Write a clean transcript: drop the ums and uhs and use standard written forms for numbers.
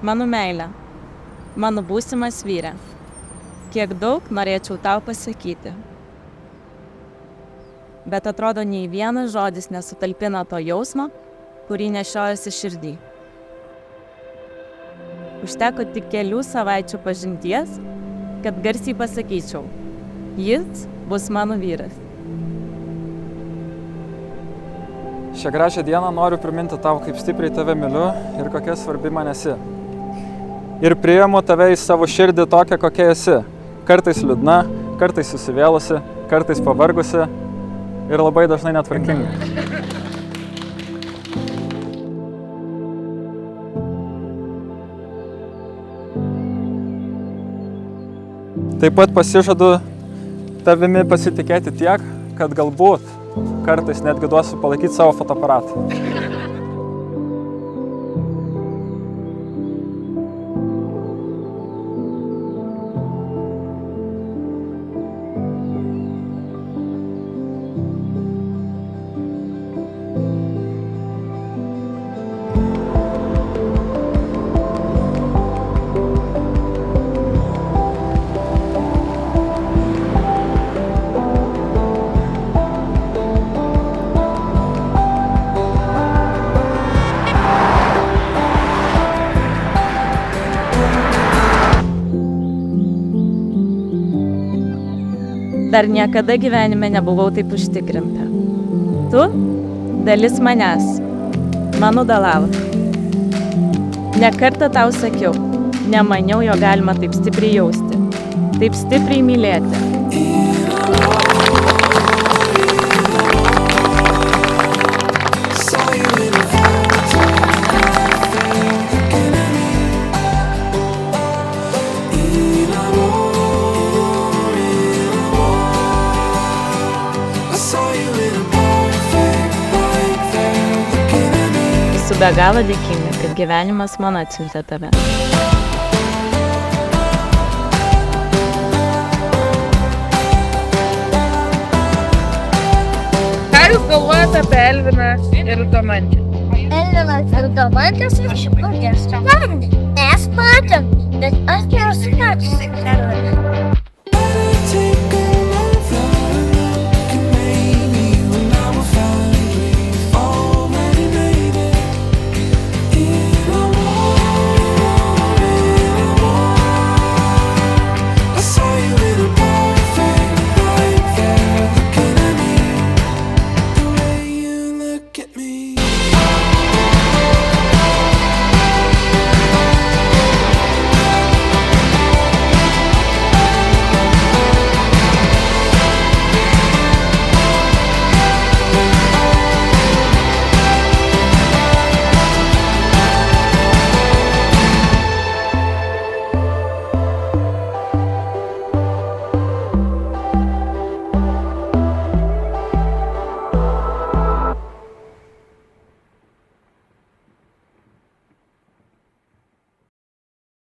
Mano meilė, mano būsimas vyre, kiek daug norėčiau tau pasakyti. Bet atrodo, nei vienas žodis nesutalpina to jausmo, kurį nešiojasi širdį. Užteko tik kelių savaičių pažinties, kad garsiai pasakyčiau, jis bus mano vyras. Šią gražią dieną noriu priminti tau, kaip stipriai tave myliu ir kokia svarbi man esi. Ir priimu tave į savo širdį tokią, kokia esi. Kartais liūdna, kartais susivėlusi, kartais pavargusi ir labai dažnai netvarkinga. Taip pat pasižadu tavimi pasitikėti tiek, kad galbūt kartais netgi duosiu palaikyti savo fotoaparatą. Dar niekada gyvenime nebuvau taip užtikrinta. Tu dalis manęs, mano dalava. Ne kartą tau sakiau, nemaniau, jo galima taip stipriai jausti, taip stipriai mylėti. Esu be galo dėkinga, kad gyvenimas man atsiuntė tave. Ką jūs galvojate apie Elviną ir Domantę? Elvinas ir Domantės iš Pagesto. Mes matėm, bet aš nesu mačiusi.